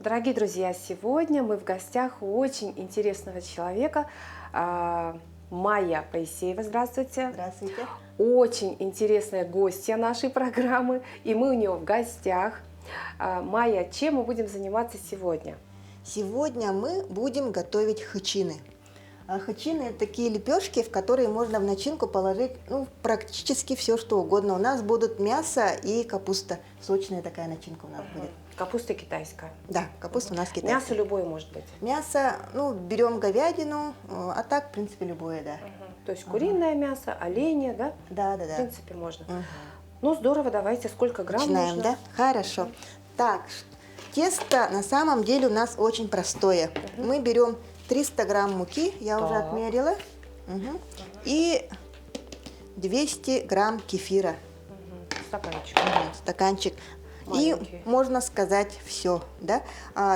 Дорогие друзья, сегодня мы в гостях у очень интересного человека, Майя Паисеева. Здравствуйте. Здравствуйте. Очень интересная гостья нашей программы, и мы у нее в гостях. Майя, чем мы будем заниматься сегодня? Сегодня мы будем готовить хычины. Хычины – это такие лепешки, в которые можно в начинку положить практически все, что угодно. У нас будут мясо и капуста. Сочная такая начинка у нас будет. Капуста китайская. Да, капуста у нас китайская. Мясо любое может быть. Мясо, берем говядину, а так, в принципе, любое, да. То есть куриное мясо, оленя, да? Да. В принципе, можно. Ну, здорово, давайте. Сколько грамм Начинаем, нужно? да? Хорошо. Так, тесто на самом деле у нас очень простое. Мы берем 300 грамм муки, я уже отмерила, и 200 грамм кефира. Стаканчик. Стаканчик. Маленький. И можно сказать все, да?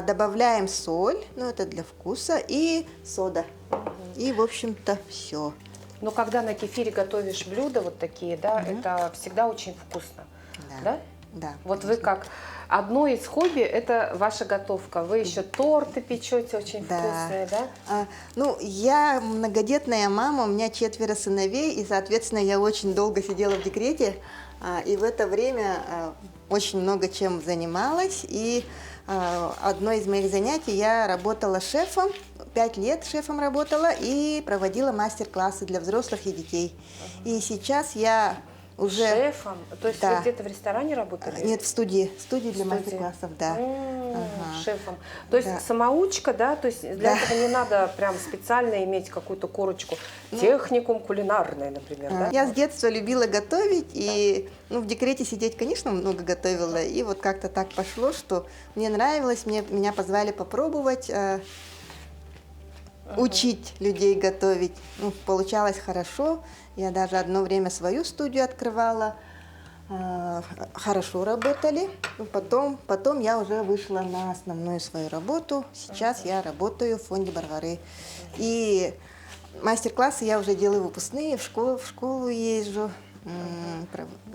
Добавляем соль, это для вкуса, и сода. И, в общем-то, все. Но когда на кефире готовишь блюда вот такие, да, это всегда очень вкусно. Да? Да. Вот вы как? Одно из хобби – это ваша готовка. Вы еще торты печете очень вкусные, да? Я многодетная мама, у меня 4 сыновей, и, соответственно, я очень долго сидела в декрете, и в это время очень много чем занималась. И одно из моих занятий, я работала шефом, 5 лет шефом работала и проводила мастер-классы для взрослых и детей. И сейчас я уже... Шефом? То есть Да. вы где-то в ресторане работали? Нет, в студии для мастер-классов, да. Шефом. То есть самоучка, да? То есть для этого не надо прям специально иметь какую-то корочку. Техникум кулинарный, например, да? Я с детства любила готовить, и в декрете сидеть, конечно, много готовила. И вот как-то так пошло, что мне нравилось, меня позвали попробовать учить людей готовить. Получалось хорошо. Я даже одно время свою студию открывала. Хорошо работали. Потом я уже вышла на основную свою работу. Сейчас я работаю в фонде Баргары. И мастер-классы я уже делаю выпускные, в школу езжу,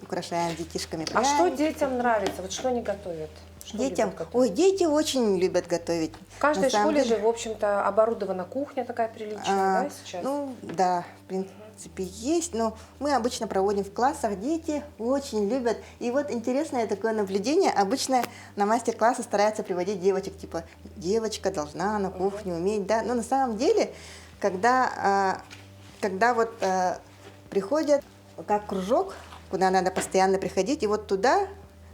украшаем детишками А что пряники. детям нравится? Вот что они готовят? Что Детям? любят готовить? Дети очень любят готовить. В каждой На самом школе деле, же, в общем-то, оборудована кухня такая приличная, да, сейчас? Да, в принципе, есть, но мы обычно проводим в классах, дети очень любят. И вот интересное такое наблюдение, обычно на мастер-классы стараются приводить девочек, типа, девочка должна на кухне уметь, да, но на самом деле, когда приходят как кружок, куда надо постоянно приходить, и вот туда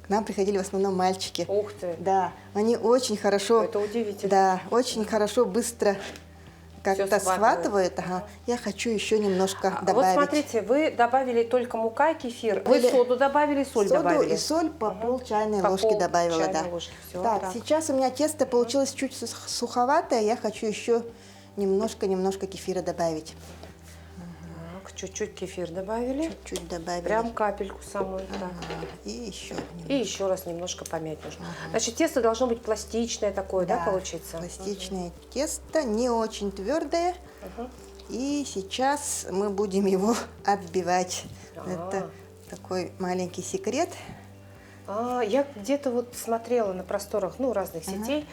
к нам приходили в основном мальчики. Ух ты! Да, они очень хорошо... Это удивительно. Да, очень хорошо, быстро как-то Всё схватывают. Я хочу еще немножко Вот добавить. смотрите, вы добавили только мука, кефир, вы соду добавили, соль Соду добавили? и соль по пол чайной По ложки пол добавила, чайной да. ложки, всё, Так, так. сейчас у меня тесто получилось чуть суховатое, я хочу еще немножко кефира добавить. Так, чуть-чуть кефир добавили. Чуть добавили. Прям капельку самую. Так. И еще немного. И еще раз немножко помять нужно. Значит, тесто должно быть пластичное такое, да, получится? Пластичное тесто, не очень твердое. И сейчас мы будем его отбивать. Это такой маленький секрет. Я где-то вот смотрела на просторах, разных сетей,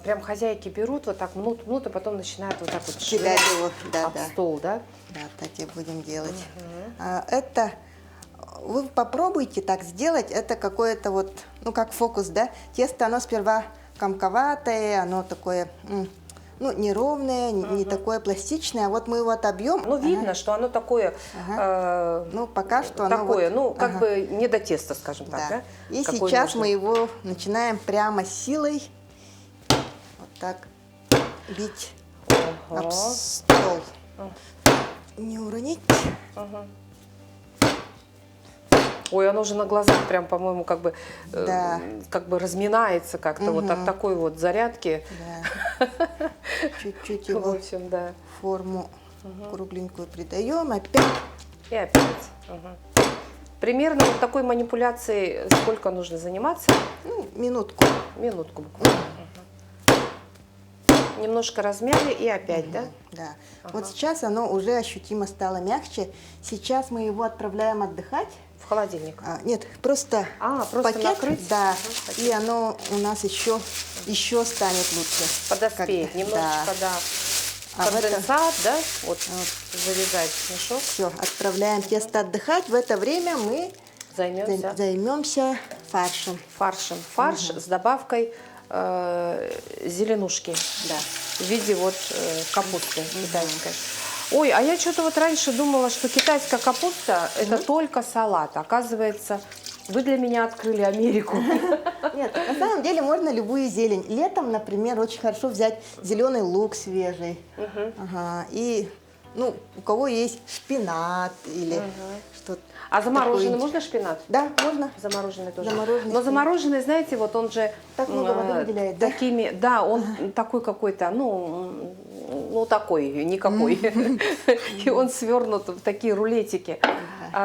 прям хозяйки берут, вот так мнут, а потом начинают вот так вот Кидать его, об стол, да? Да, так и будем делать. Это вы попробуйте так сделать, это какое-то вот, как фокус, да? Тесто, оно сперва комковатое, оно такое, неровное, не такое пластичное, а вот мы его отобьем. Видно, что оно такое, пока что оно такое, как бы не до теста, скажем так, да? И Какое сейчас нужно. мы его начинаем прямо силой вот так бить об стол. Не уронить. Ой, оно уже на глазах прям, по-моему, как бы разминается как-то вот от такой вот зарядки. Да. Чуть-чуть В его общем, да. форму кругленькую придаем, опять. И опять. Примерно вот такой манипуляцией сколько нужно заниматься? Минутку. Минутку буквально. Немножко размяли и опять, да? Да. Вот сейчас оно уже ощутимо стало мягче. Сейчас мы его отправляем отдыхать. В холодильник. Нет, просто, Просто пакет, накрыть? да, Пакет. и оно у нас еще станет лучше. Подоспеет немножечко, да. А в это Конденсат, да? Вот завязать мешок. все, отправляем тесто отдыхать. В это время мы займемся фаршем. Фарш с добавкой зеленушки. Да. В виде вот капусты китайской. Ой, а я что-то вот раньше думала, что китайская капуста это только салат. Оказывается, вы для меня открыли Америку. Нет, на самом деле можно любую зелень. Летом, например, очень хорошо взять зеленый лук свежий. Ага. И, ну, у кого есть шпинат или что-то. А замороженный такое. можно шпинат? Да, можно. Замороженный тоже. Замороженный Но замороженный, знаете, вот он же Так много воды выделяет, да? такими, да, он такой какой-то, ну такой, никакой. И он свернут в такие рулетики.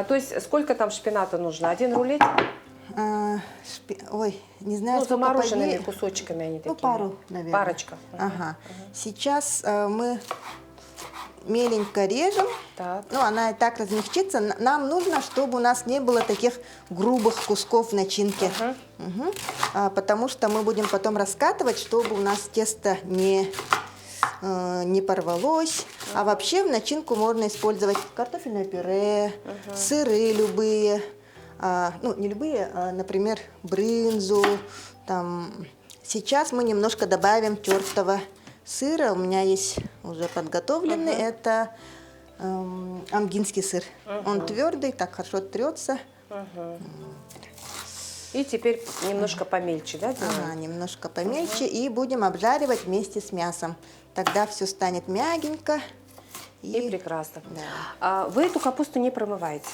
То есть сколько там шпината нужно? Один рулетик? Ой, не знаю, Ну, сколько замороженными поде- кусочками они такие. Ну, пару, наверное. Парочка. Ага. Сейчас мы меленько режем. Так. Ну, она и так размягчится. Нам нужно, чтобы у нас не было таких грубых кусков в начинке. Потому что мы будем потом раскатывать, чтобы у нас тесто не порвалось. А вообще в начинку можно использовать картофельное пюре, сыры любые. Ну, не любые, например, брынзу. Там. Сейчас мы немножко добавим тертого сыра. У меня есть уже подготовленный. Это амгинский сыр. Он твердый, так хорошо трется. И теперь немножко помельче, да, делаем? Ага, немножко помельче. И будем обжаривать вместе с мясом. Тогда все станет мягенько. И прекрасно. Да. Вы эту капусту не промываете?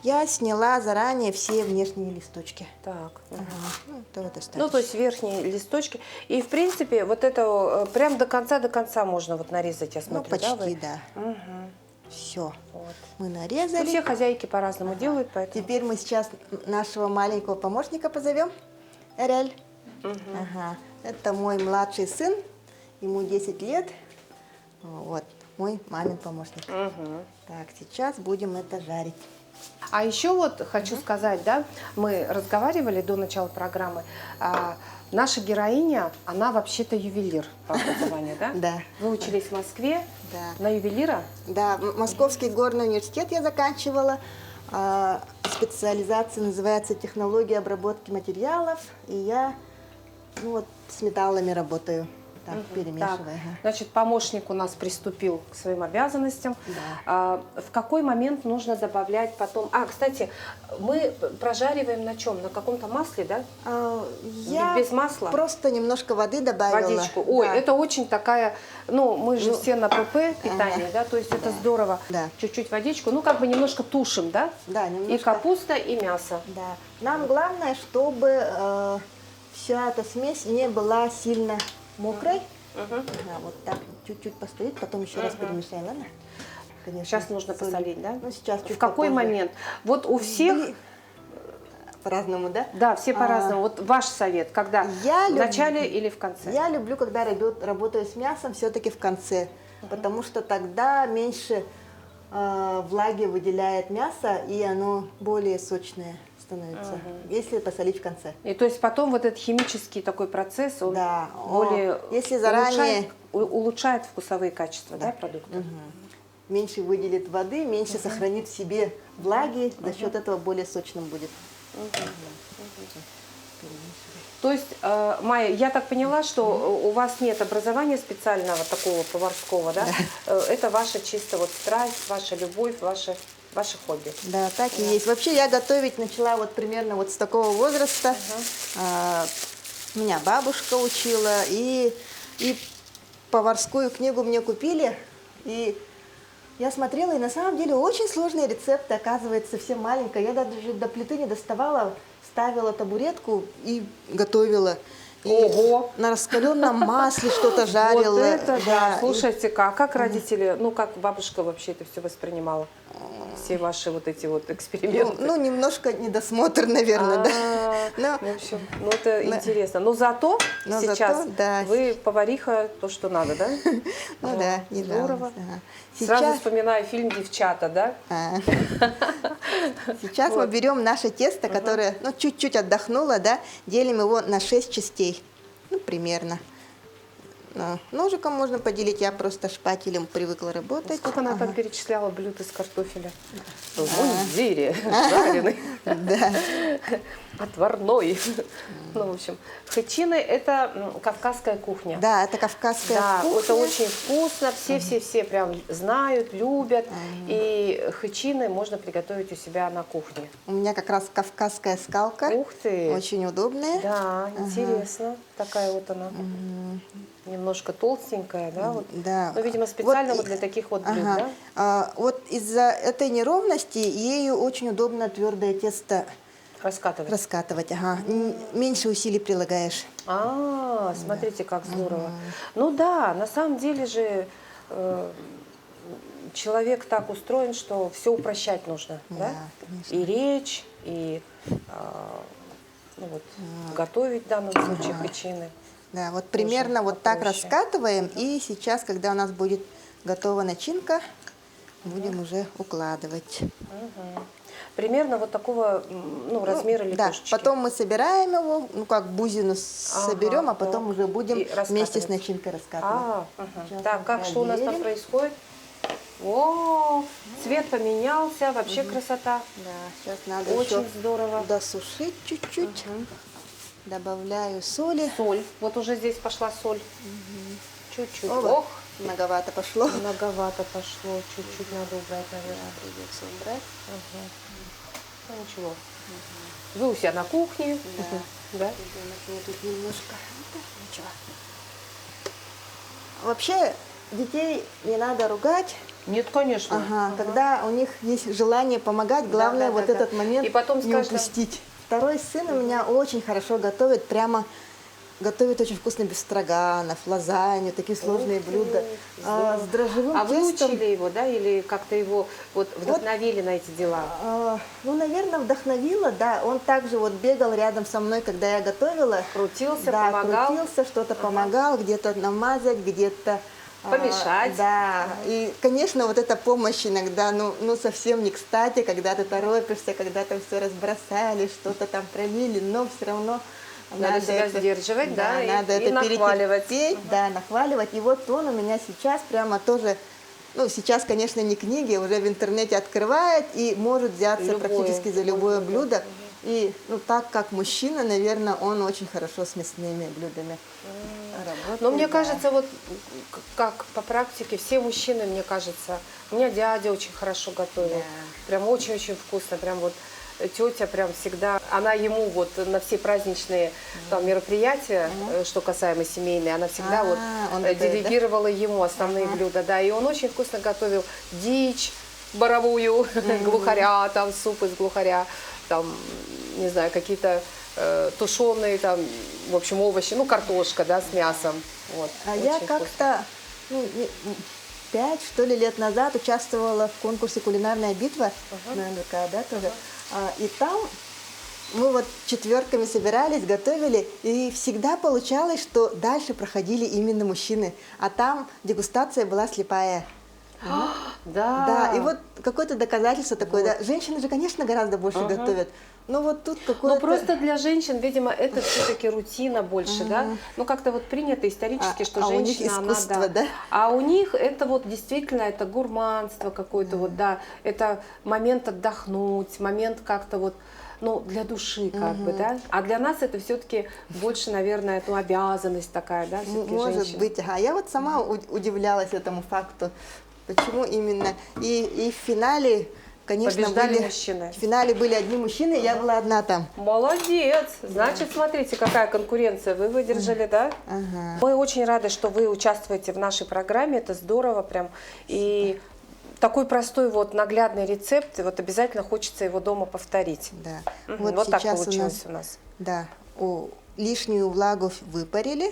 Я сняла заранее все внешние листочки. Так. Ага, ну, этого достаточно. Ну, то есть верхние листочки. И, в принципе, вот это прям до конца можно вот нарезать, я Ну, смотрю, почти, да? да. Вы? Все. Вот. Мы Ну, нарезали. все хозяйки по-разному делают, поэтому... Теперь мы сейчас нашего маленького помощника позовем. Эрель. Ага. Это мой младший сын. Ему 10 лет. Вот. Мой мамин помощник. Так, сейчас будем это жарить. А еще вот хочу сказать, да, мы разговаривали до начала программы, наша героиня, она вообще-то ювелир по образованию, да? Да. Вы учились в Москве Да. на ювелира? Да, Московский горный университет я заканчивала. Специализация называется технология обработки материалов. И я вот с металлами работаю. Так, перемешивая. Так, значит, помощник у нас приступил к своим обязанностям. Да. В какой момент нужно добавлять потом... Кстати, мы прожариваем на чем? На каком-то масле, да? Я без масла? просто немножко воды добавила. Водичку. Ой, Да. это очень такая... Ну, мы же все на ПП питание, да? То есть это здорово. Да. Чуть-чуть водичку. Ну, как бы немножко тушим, да? Да, немножко. И капуста, и мясо. Да. Нам главное, чтобы вся эта смесь не была сильно мокрой. Ага, вот так чуть-чуть постоит, потом еще раз перемешаем, ладно? Конечно, Сейчас нужно соль. посолить, да? Ну, сейчас чуть В какой попозже. момент? Вот у всех... По-разному, да? Да, все по-разному. Вот ваш совет, когда Я в люблю- начале или в конце? Я люблю, когда работаю с мясом, все-таки в конце, потому что тогда меньше влаги выделяет мясо, и оно более сочное становится, если посолить в конце. И то есть потом вот этот химический такой процесс, он Да, более если заранее- улучшает вкусовые качества, да, продукта? Меньше выделит воды, меньше сохранит в себе влаги, за счет этого более сочным будет. То есть, Майя, я так поняла, что у вас нет образования специального такого поварского, да? Это ваша чисто вот страсть, ваша любовь, ваше хобби. Да, так и есть. Вообще я готовить начала вот примерно вот с такого возраста. Меня бабушка учила, и поварскую книгу мне купили, и я смотрела, и на самом деле очень сложные рецепты, оказывается, совсем маленькая. Я даже до плиты не доставала, ставила табуретку и готовила. И Ого! на раскаленном масле что-то жарила. Вот это да! и- Слушайте-ка, а как родители, ну как бабушка вообще это все воспринимала? Все ваши вот эти вот эксперименты. ну, немножко недосмотр, наверное, да. А, Но, в общем, ну это интересно. Но зато Но сейчас зато, да. вы повариха то, что надо, да? ну да, недавно. Здорово. Ага. Сразу Сейчас, вспоминаю фильм «Девчата», да? сейчас мы Вот. берем наше тесто, которое ну, чуть-чуть отдохнуло, да, делим его на 6 частей, ну, примерно. Ножиком можно поделить, я просто шпателем привыкла работать. Сколько она там Ага. перечисляла блюд из картофеля? Мундире, жареный, Да. отварной. Ну, в общем, хычины – это кавказская кухня. Да, это кавказская Да, кухня. это очень вкусно, все-все-все прям знают, любят. И хычины можно приготовить у себя на кухне. У меня как раз кавказская скалка, Ух ты! очень удобная. Да, интересно. Такая вот она. Немножко толстенькая, да? Вот. Да. Ну, видимо, специально Вот вот для таких вот блюд, Ага. да? Вот из-за этой неровности ею очень удобно твердое тесто Раскатывать. раскатывать. Ага. Меньше усилий прилагаешь. Смотрите, как здорово. Ну да, на самом деле же человек так устроен, что все упрощать нужно, да? конечно. И речь, и ну вот, готовить в данном случае хычины. Да, вот примерно вот так попроще. раскатываем. И сейчас, когда у нас будет готова начинка, будем уже укладывать. Примерно вот такого ну, размера Да, лепешечки. потом мы собираем его, ну как бузину соберем, а потом вот. уже будем И вместе с раскатывать. начинкой раскатывать. Сейчас Так, мы как что у нас там проверим. происходит? О, цвет поменялся, вообще красота. Да, сейчас надо Очень еще здорово. досушить чуть-чуть. Добавляю соли. Соль. Вот уже здесь пошла соль. Чуть-чуть. Оба. Ох, Многовато пошло. многовато пошло. Чуть-чуть надо убрать, наверное. Придется убрать. Ну, ничего. Вы у себя на кухне. Да. Ребенок тут немножко. Ничего. Вообще детей не надо ругать. Нет, конечно. Ага, когда у них есть желание помогать, главное да, вот да. этот момент И потом с не каждым- упустить. Второй сын у меня очень хорошо готовит, прямо готовит очень вкусно бестроганов, лазанью, такие сложные блюда. С дрожжевым А вы тестом. учили его, да, или как-то его вот вдохновили на эти дела? Ну, наверное, вдохновила, да. Он также вот бегал рядом со мной, когда я готовила. Крутился, Да, помогал? крутился, что-то помогал, где-то намазать, где-то Помешать. да, и, конечно, вот эта помощь иногда, ну совсем не кстати, когда ты торопишься, когда там все разбросали, что-то там пролили, но все равно Надо себя сдерживать, да, надо и это нахваливать. перетерпеть, да, нахваливать. И вот он у меня сейчас прямо тоже, ну, сейчас, конечно, не книги, уже в интернете открывает и может взяться Любое, практически за любое любое блюдо. И, ну, так как мужчина, наверное, он очень хорошо с мясными блюдами работает. Но мне да. кажется, вот как по практике, все мужчины, мне кажется, у меня дядя очень хорошо готовил, Да. прям очень-очень вкусно, прям вот тетя прям всегда, она ему вот на все праздничные там, мероприятия, что касаемо семейные, она всегда вот он готовит, да? делегировала ему основные блюда, да, и он очень вкусно готовил дичь боровую, глухаря, там суп из глухаря, там, не знаю, какие-то тушеные, там, в общем, овощи, ну, картошка, да, с мясом. Вот, А очень я вкусно. как-то, 5, что ли, лет назад участвовала в конкурсе «Кулинарная битва» на НДК, да, тоже. И там мы вот четверками собирались, готовили, и всегда получалось, что дальше проходили именно мужчины, а там дегустация была слепая. Да. Да, и вот какое-то доказательство такое, да. Женщины же, конечно, гораздо больше готовят, но вот тут какое-то... Ну, просто для женщин, видимо, это все-таки рутина больше, да? Ну, как-то вот принято исторически, что у них женщина, она, искусство, да? А у них это вот действительно, это гурманство какое-то, вот, да, это момент отдохнуть, момент как-то вот, ну, для души, как бы, да? А для нас это все-таки больше, наверное, ну, обязанность такая, да, все-таки Может женщин. быть, ага. Я вот сама удивлялась этому факту, почему именно. И в финале, конечно, Побеждали мужчины. В финале были одни мужчины, я была одна там. Молодец! Значит, смотрите, какая конкуренция вы выдержали, да? Ага. Мы очень рады, что вы участвуете в нашей программе, это здорово прям. И такой простой вот наглядный рецепт, и вот обязательно хочется его дома повторить. Да. Вот так сейчас получилось у нас. Да. лишнюю влагу выпарили.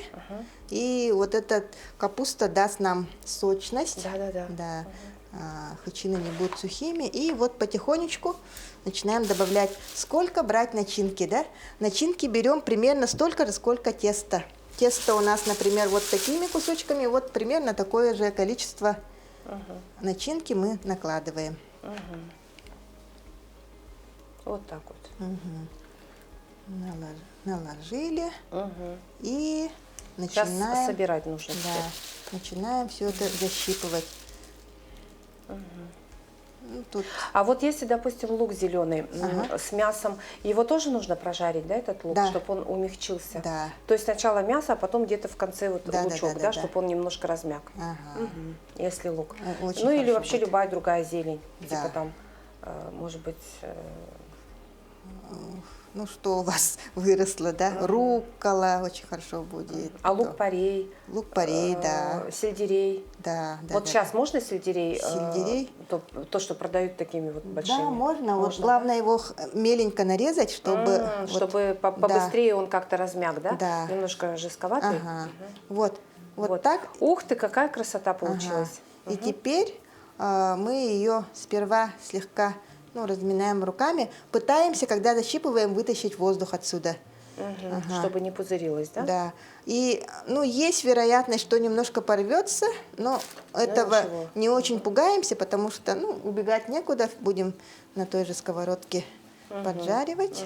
И вот эта капуста даст нам сочность. Да-да-да. Да. Хычины не будут сухими. И вот потихонечку начинаем добавлять. Сколько брать начинки, да? Начинки берем примерно столько же, сколько теста. Тесто у нас, например, вот такими кусочками, вот примерно такое же количество начинки мы накладываем. Вот так вот. Наложили. И Сейчас начинаем, собирать нужно. да, начинаем все это защипывать. Ну, тут А вот если, допустим, лук зеленый с мясом, его тоже нужно прожарить, да, этот лук, Да. чтобы он умягчился? Да. То есть сначала мясо, а потом где-то в конце вот Да, да, лучок, да, да, да, чтобы он немножко размяк. Ага. Если лук. Очень Ну или хорошо вообще будет. любая другая зелень, Да. типа там, может быть, Ну, что у вас выросло, да? Руккола очень хорошо будет. а лук-порей, Лук-порей, да. сельдерей. Да, да. Вот да, сейчас можно сельдерей? Сельдерей? То, что продают такими вот большими? Да, можно. Вот Можно, главное его меленько нарезать, чтобы... вот, чтобы да. побыстрее он как-то размяк, да? Да. Немножко жестковатый. Ага. Вот так. Ух ты, какая красота Ага. получилась. И теперь мы ее сперва слегка разминаем руками. Пытаемся, когда защипываем, вытащить воздух отсюда. Чтобы не пузырилось, да? Да. И, есть вероятность, что немножко порвется, но этого ничего. не очень пугаемся, потому что, убегать некуда, будем на той же сковородке поджаривать.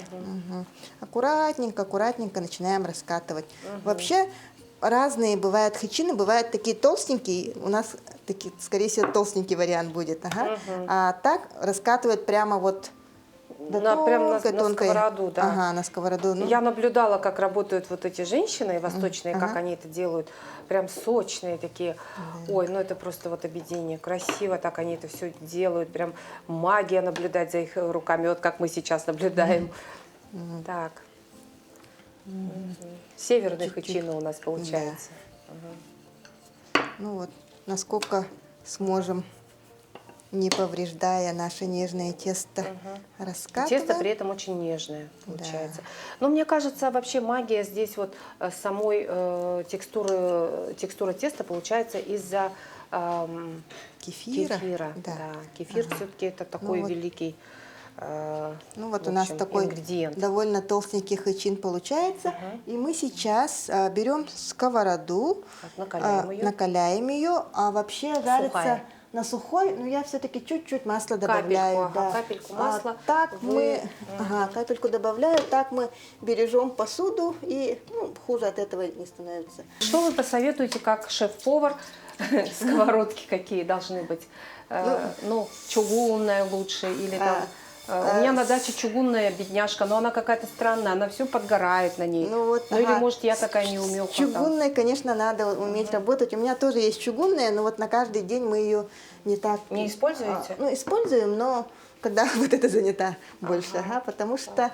Аккуратненько, аккуратненько начинаем раскатывать. Вообще разные бывают хычины, бывают такие толстенькие, у нас такие, скорее всего, толстенький вариант будет. А так раскатывают прямо вот до Прям на тонкой. сковороду, да. Ага, на сковороду. Я наблюдала, как работают вот эти женщины восточные, как они это делают. Прям сочные такие. Ой, это просто вот объединение. Красиво так они это все делают. Прям магия наблюдать за их руками, вот как мы сейчас наблюдаем. Так. Северные хычины у нас получается. Насколько сможем, не повреждая наше нежное тесто, раскатываем. Тесто при этом очень нежное получается. Но мне кажется, вообще магия здесь вот самой текстуры теста получается из-за кефира. Да. Кефир все-таки это такой великий у нас такой ингредиент. довольно толстенький хычин получается. И мы сейчас берем сковороду, накаляем ее, а вообще жарится на сухой, но я все-таки чуть-чуть масла добавляю. Капельку масла. Капельку добавляю, так мы бережем посуду, и хуже от этого не становится. Что вы посоветуете как шеф-повар? Сковородки какие должны быть? Чугунная лучше или там... У меня на даче чугунная бедняжка, но она какая-то странная, она все подгорает на ней. Или, может, я такая неумелка. Чугунной, конечно, надо уметь работать. У меня тоже есть чугунная, но вот на каждый день мы ее не так... Не используете? Используем, но когда вот это занята больше. Потому что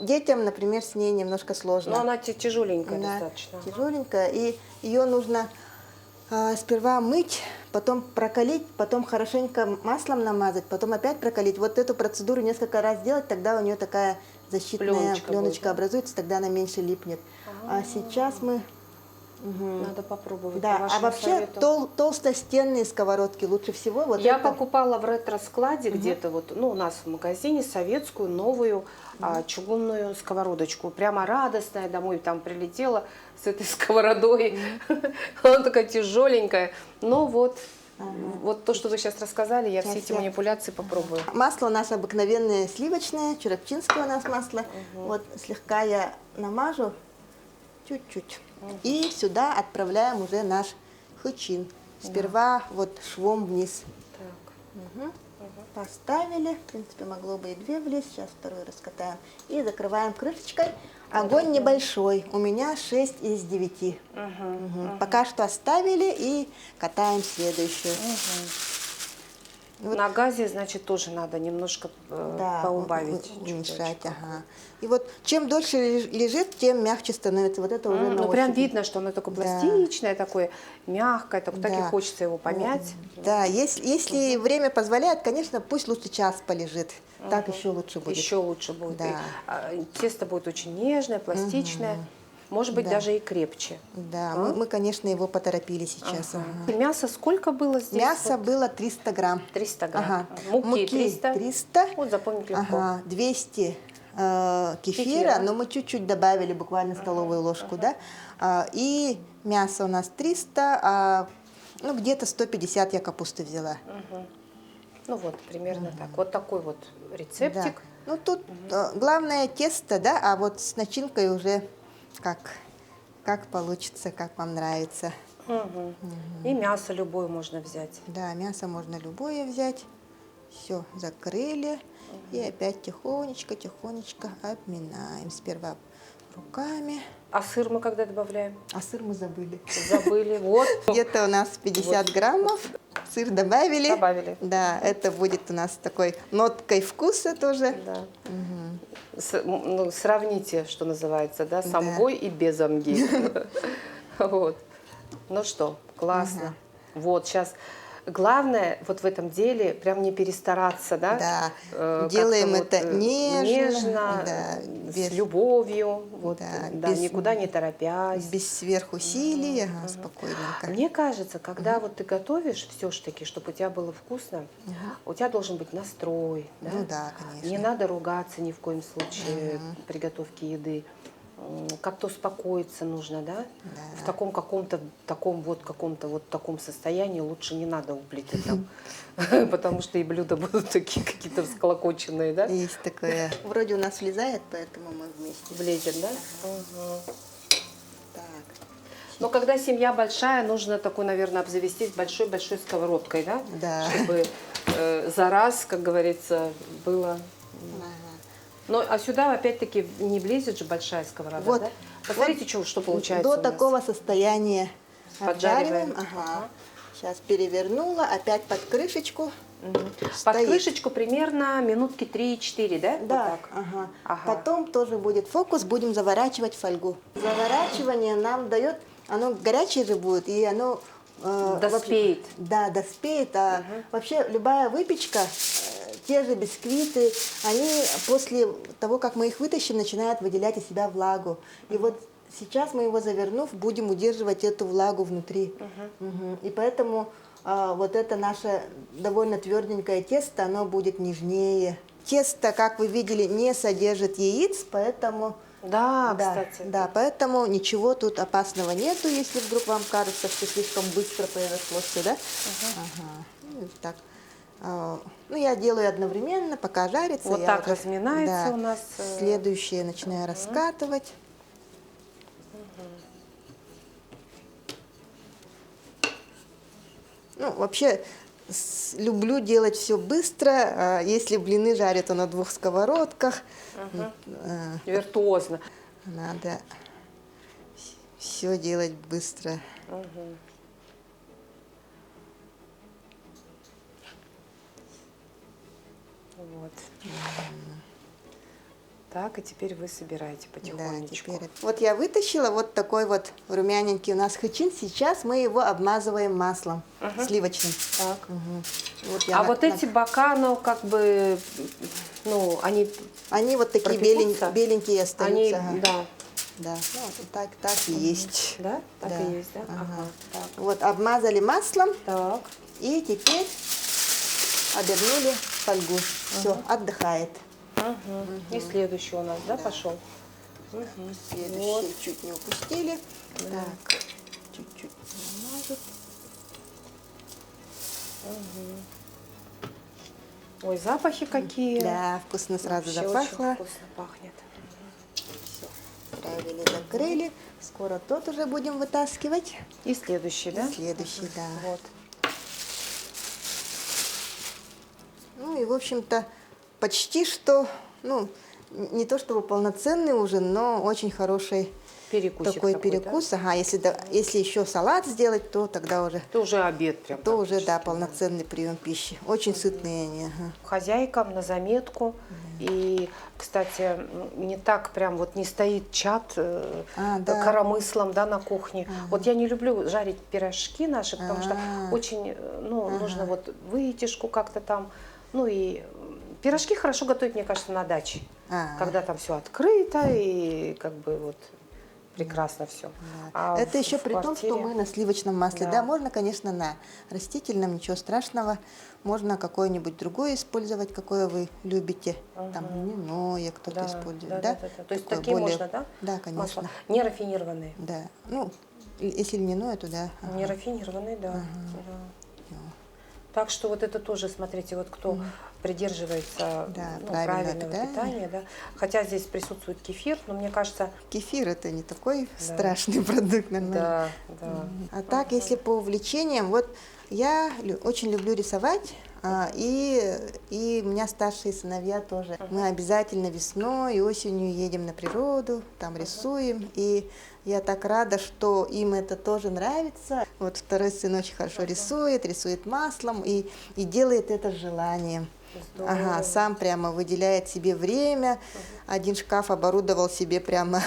детям, например, с ней немножко сложно. Но она тяжеленькая достаточно. Тяжеленькая, и ее нужно сперва мыть, потом прокалить, потом хорошенько маслом намазать, потом опять прокалить. Вот эту процедуру несколько раз делать, тогда у нее такая защитная пленочка образуется, тогда она меньше липнет. А сейчас мы... Надо попробовать. Да, а вообще толстостенные сковородки лучше всего. Я покупала в ретро-складе где-то у нас в магазине советскую новую чугунную сковородочку. Прямо радостная, домой там прилетела с этой сковородой. Она такая тяжеленькая. Но вот то, что вы сейчас рассказали, я все эти манипуляции попробую. Масло у нас обыкновенное сливочное, чурапчинское у нас масло. Вот слегка я намажу, чуть-чуть. И сюда отправляем уже наш хычин. Сперва вот швом вниз. Поставили. В принципе, могло бы и две влезть. Сейчас второй раскатаем. И закрываем крышечкой. Огонь небольшой. У меня 6 из 9. Пока что оставили и катаем следующую. На газе, значит, тоже надо немножко поубавить. Уменьшать, И вот чем дольше лежит, тем мягче становится. Вот это уже на ощупь. Прям видно, что оно такое пластичное, такое мягкое, так и хочется его помять. Да, если время позволяет, конечно, пусть лучше час полежит. Так еще лучше будет. Еще лучше будет. Да. Тесто будет очень нежное, пластичное. Может быть, Да. даже и крепче. Да, А? мы, конечно, его поторопили сейчас. Ага. Ага. И мясо сколько было здесь? Мясо Вот было 300 грамм. 300 грамм. Ага. Муки 300. 300. Вот запомнить легко. Ага. 200 кефира, Кефира. но мы чуть-чуть добавили, буквально столовую ложку, да. И мясо у нас 300, ну где-то 150 я капусты взяла. Мгм. Ну вот, примерно так. Вот такой вот Да. рецептик. Ну тут главное тесто, да, а вот с начинкой уже как получится, как вам нравится. Мгм. И мясо любое можно взять. Да, мясо можно любое взять. Все, закрыли. И опять тихонечко обминаем. Сперва руками. А сыр мы когда добавляем? А сыр мы забыли. Забыли. Вот. Где-то у нас 50 граммов. Сыр добавили. Добавили. Да, это будет у нас такой ноткой вкуса тоже. Да. Ну, сравните, что называется, да, с амгой и без амги. Вот. Ну что, классно. Вот сейчас главное вот в этом деле прям не перестараться, да? Да. Как-то Делаем вот, это нежно, да, с с любовью, вот, да, да, никуда не торопясь. без сверхусилий, спокойненько. Мне кажется, когда вот ты готовишь все-таки, чтобы у тебя было вкусно, у тебя должен быть настрой. Да? Ну да, конечно. Не надо ругаться ни в коем случае при готовке еды. Как-то успокоиться нужно, да? В таком каком-то таком состоянии лучше не надо у плиты там, потому что и блюда будут такие какие-то всколокоченные, да? Есть такое. Вроде у нас влезает, поэтому мы вместе. Влезет, да? Ага. Так. Но когда семья большая, нужно такой, наверное, обзавестись большой-большой сковородкой, да? Да. Чтобы за раз, как говорится, было. Ну, а сюда опять-таки не влезет же большая сковорода, Вот. да? Посмотрите, что получается До у нас. такого состояния Поджариваем. обжариваем. Ага. Сейчас перевернула, опять под крышечку. Под Стоит. крышечку примерно минутки 3-4, да? Да, Вот так. ага. Ага. Потом тоже будет фокус, будем заворачивать в фольгу. Заворачивание нам дает, оно горячее же будет, и оно... Доспеет. Да, доспеет. Вообще любая выпечка, те же бисквиты, они после того, как мы их вытащим, начинают выделять из себя влагу. И вот сейчас мы его завернув, будем удерживать эту влагу внутри. И поэтому вот это наше довольно тверденькое тесто, оно будет нежнее. Тесто, как вы видели, не содержит яиц, поэтому... Да, Да, кстати. да, поэтому ничего тут опасного нету, если вдруг вам кажется, что слишком быстро произошло все, да? Ага. Ну, так. Ну, я делаю одновременно, пока жарится. Вот я так уже, разминается да, у нас. Следующее начинаю раскатывать. Ну, вообще, люблю делать все быстро. Если блины жарят, то на 2 сковородках. Виртуозно. Надо все делать быстро. Вот. Так, и теперь вы собираете Да, потихонечку. теперь. Вот я вытащила вот такой вот румяненький у нас хычин. Сейчас мы его обмазываем маслом сливочным. Так. Вот я А вот эти бока, ну, как бы, ну, они вот такие пропекутся? беленькие они, остаются. Ага. да, Да. Ну, вот так и есть. да, так Да. и есть, да? Ага. Ага. Так. Вот обмазали маслом Так. и теперь обернули в фольгу. Все, отдыхает. И следующий у нас, да, пошел? Следующий Вот. чуть не упустили. Так, чуть-чуть намажут. Ой, запахи какие. Да, вкусно сразу Вообще запахло. очень вкусно пахнет. Все, правили, закрыли. Скоро тот уже будем вытаскивать. И следующий, да? Следующий, да. Вот. Ну и, в общем-то, почти что, ну, не то чтобы полноценный ужин, но очень хороший Перекусик такой да? перекус. Ага, если еще салат сделать, то тогда уже, Это уже обед прям. то уже, да, практически, полноценный прием пищи. Очень сытные они. Ага. Хозяйкам на заметку. И, кстати, не так прям вот не стоит чат да. коромыслом, да, на кухне. Вот я не люблю жарить пирожки наши, потому что очень, ну, нужно вот вытяжку как-то там. Ну и пирожки хорошо готовить, мне кажется, на даче. Когда там все открыто и как бы вот прекрасно все. Да. Это еще при том, что мы на сливочном масле. Да, можно, конечно, на растительном, ничего страшного. Можно какое-нибудь другое использовать, какое вы любите. Там льняное кто-то использует. Да. То есть Такое такие более... можно, да? Да, конечно. Масло. Не рафинированные. Да. Ну, если льняное, то да. Не рафинированные, да. Да. Так что вот это тоже, смотрите, вот кто придерживается правильного питания, да. Хотя здесь присутствует кефир, но мне кажется... Кефир это не такой страшный продукт, нормально. Да. А так, если по увлечениям, вот я очень люблю рисовать, и у меня старшие сыновья тоже. Мы обязательно весной и осенью едем на природу, там рисуем, и я так рада, что им это тоже нравится. Вот второй сын очень хорошо рисует маслом и делает это с желанием. Ага, сам прямо выделяет себе время. Один шкаф оборудовал себе прямо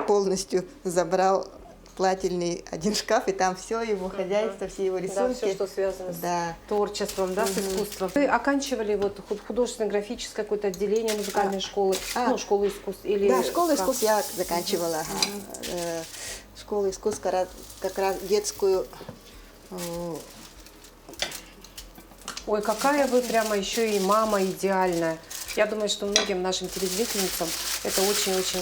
полностью, забрал плательный один шкаф, и там все его хозяйство, все его рисунки. Да, все, что связано с творчеством, да, с искусством. Вы оканчивали вот художественно-графическое какое-то отделение музыкальной школы, ну, школу искусств? Или да, школу искусств я заканчивала. Школу искусств как раз детскую. Ой, какая вы прямо еще и мама идеальная. Я думаю, что многим нашим телезрительницам это очень-очень,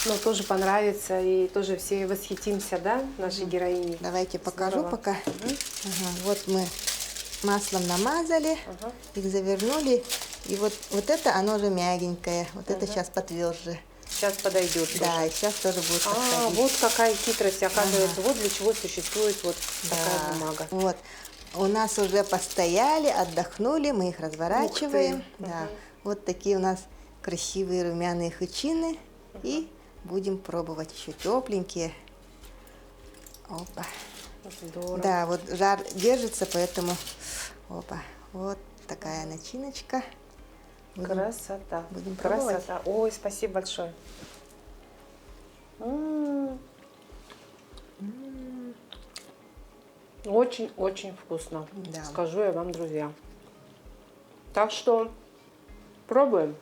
ну, тоже понравится, и тоже все восхитимся, да, нашей героиней. Давайте покажу пока. Вот мы маслом намазали, их завернули, и вот это оно уже мягенькое, вот это сейчас потверже. Сейчас подойдет. Да, и сейчас тоже будет подходить. Вот какая хитрость, оказывается, вот для чего существует вот такая бумага. Вот. У нас уже постояли, отдохнули, мы их разворачиваем. Да. Вот такие у нас красивые румяные хычины. И будем пробовать, еще тепленькие. Опа. Здорово. Да, вот жар держится, поэтому опа. Вот такая начиночка. Красота. Будем пробовать. Красота. Ой, спасибо большое. Очень-очень вкусно. Да. Скажу я вам, друзья. Так что пробуем.